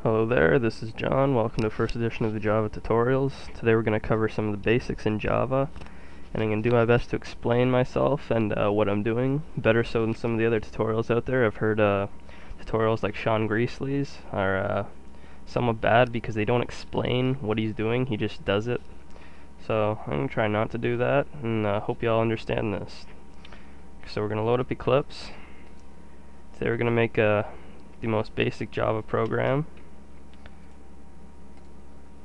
Hello there, this is John. Welcome to the first edition of the Java Tutorials. Today we're going to cover some of the basics in Java, and I'm going to do my best to explain myself and what I'm doing, better so than some of the other tutorials out there. I've heard tutorials like Sean Greasley's are somewhat bad because they don't explain what he's doing, he just does it. So I'm going to try not to do that, and hope you all understand this. So we're going to load up Eclipse. Today we're going to make the most basic Java program.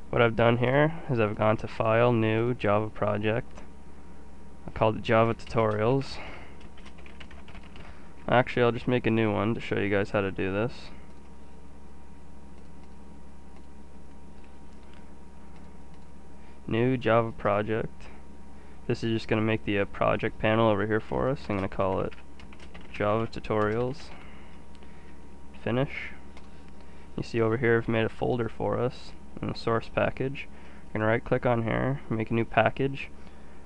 What I've done here is I've gone to File, New, Java Project. I called it JavaTutorials. Actually, I'll just make a new one to show you guys how to do this. New Java Project. This is just going to make the project panel over here for us. I'm going to call it JavaTutorials. Finish. You see over here I've made a folder for us in the source package. We're going to right click on here, make a new package.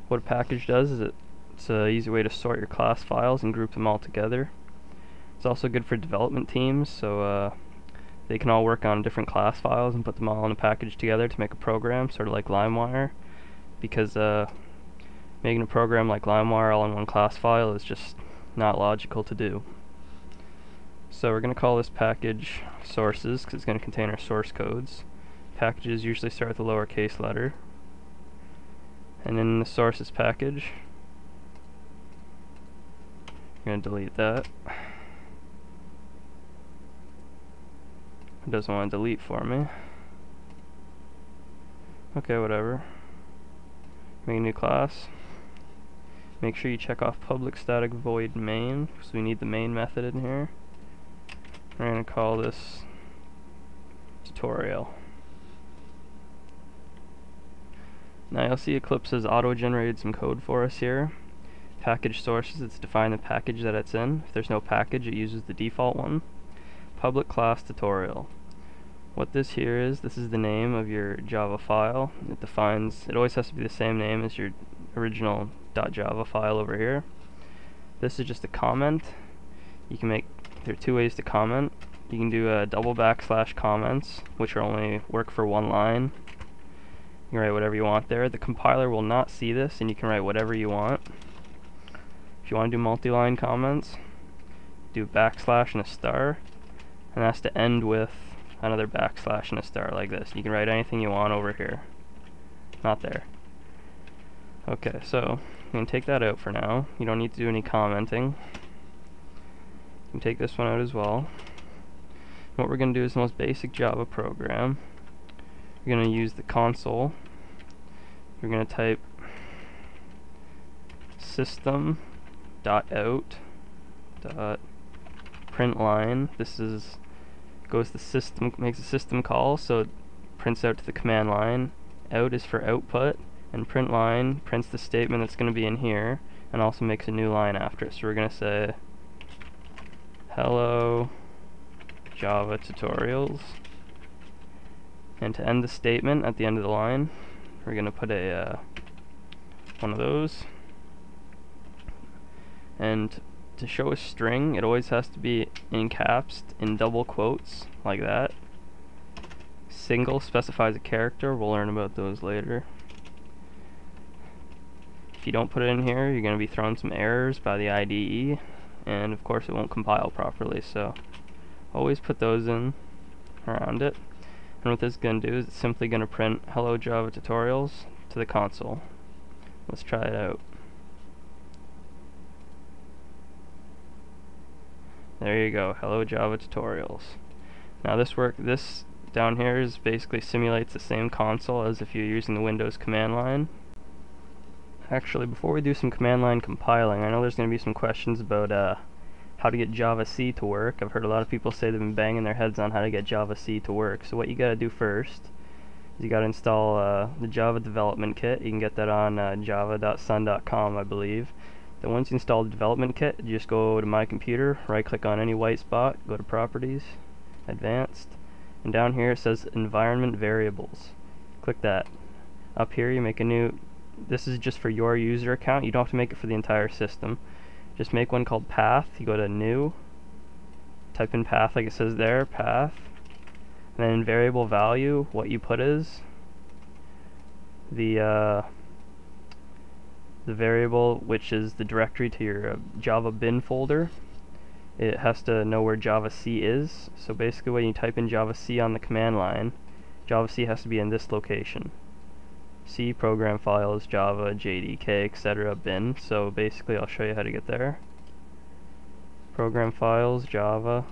What a package does is it's an easy way to sort your class files and group them all together. It's also good for development teams, so they can all work on different class files and put them all in a package together to make a program, sort of like LimeWire, because making a program like LimeWire all in one class file is just not logical to do. So we're going to call this package sources because it's going to contain our source codes. Packages usually start with a lowercase letter. And in the sources package, I'm going to delete that. It doesn't want to delete for me. Okay, whatever. Make a new class. Make sure you check off public static void main, because we need the main method in here. We're going to call this tutorial. Now you'll see Eclipse has auto-generated some code for us here. Package sources, it's defined the package that it's in. If there's no package, it uses the default one. Public class tutorial. What this here is, this is the name of your Java file. It always has to be the same name as your original .java file over here. This is just a comment. There are two ways to comment. You can do a double / comments, which are only work for one line. You can write whatever you want there. The compiler will not see this, and you can write whatever you want. If you want to do multi-line comments, do / and a star, and it has to end with another / and a star like this. You can write anything you want over here. Not there. Okay, so you can take that out for now. You don't need to do any commenting. You can take this one out as well. What we're going to do is the most basic Java program. We're going to use the console. We're going to type System.out.println. This goes to system, makes a system call, so it prints out to the command line. Out is for output, and println prints the statement that's going to be in here, and also makes a new line after it. So we're going to say hello Java tutorials. And to end the statement at the end of the line, we're going to put a one of those. And to show a string, it always has to be in caps, in double quotes, like that. Single specifies a character. We'll learn about those later. If you don't put it in here, you're going to be thrown some errors by the IDE, and of course it won't compile properly, so always put those in around it. And what this is going to do is it's simply going to print hello Java tutorials to the console. Let's try it out. There you go, hello Java tutorials. Now this down here is basically simulates the same console as if you're using the Windows command line. Actually, before we do some command line compiling, I know there's going to be some questions about how to get Java-C to work. I've heard a lot of people say they've been banging their heads on how to get Java-C to work. So what you gotta do first is you gotta install the Java development kit. You can get that on java.sun.com, I believe. Then once you install the development kit, you just go to My Computer, right click on any white spot, go to Properties, Advanced, and down here it says Environment Variables. Click that. Up here you make a new, this is just for your user account, you don't have to make it for the entire system. Just make one called path. You go to new, type in path like it says there, path, And then in variable value, what you put is the variable which is the directory to your Java bin folder. It has to know where javac is. So basically when you type in javac on the command line, javac has to be in this location. C, program files, Java, JDK, etc. bin. So basically I'll show you how to get there. Program files, Java,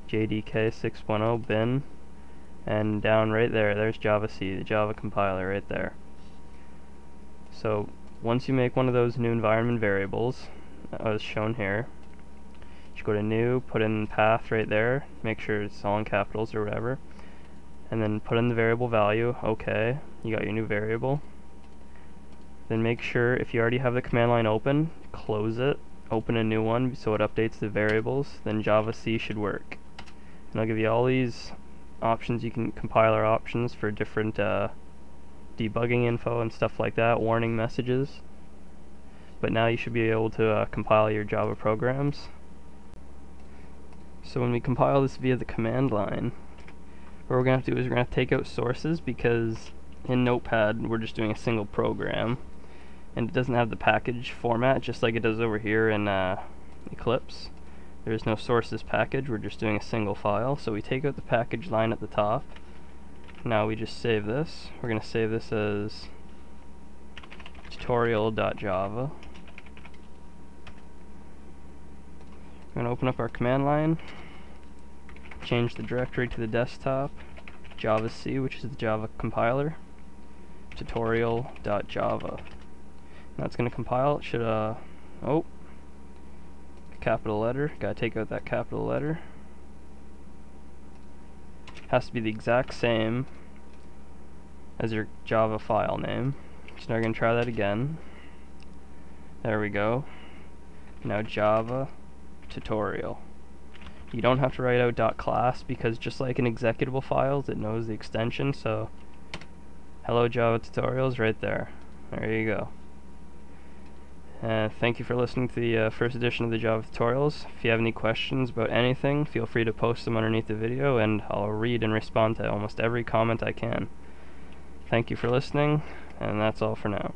JDK 6.0 bin, and down right there, there's javac, the Java compiler right there. So once you make one of those new environment variables, as shown here, you should go to new, put in path right there, make sure it's all in capitals or whatever, and then put in the variable value. Okay, you got your new variable. Then make sure, if you already have the command line open, close it, open a new one so it updates the variables, then javac should work. And I'll give you all these options. You can compiler options for different debugging info and stuff like that, warning messages. But now you should be able to compile your Java programs. So when we compile this via the command line, what we're going to have to do is we're going to take out sources, because in Notepad we're just doing a single program and it doesn't have the package format just like it does over here in Eclipse. There is no sources package, we're just doing a single file. So we take out the package line at the top. Now we just save this. We're going to save this as tutorial.java. We're going to open up our command line, change the directory to the desktop, javac, which is the Java compiler, tutorial.java. Now it's going to compile. It should, oh, capital letter. Gotta take out that capital letter. Has to be the exact same as your Java file name. So now we're going to try that again. There we go. Now Java tutorial. You don't have to write out .class, because just like in executable files, it knows the extension. So hello Java tutorials right there. There you go. Thank you for listening to the first edition of the Java tutorials. If you have any questions about anything, feel free to post them underneath the video and I'll read and respond to almost every comment I can. Thank you for listening, and that's all for now.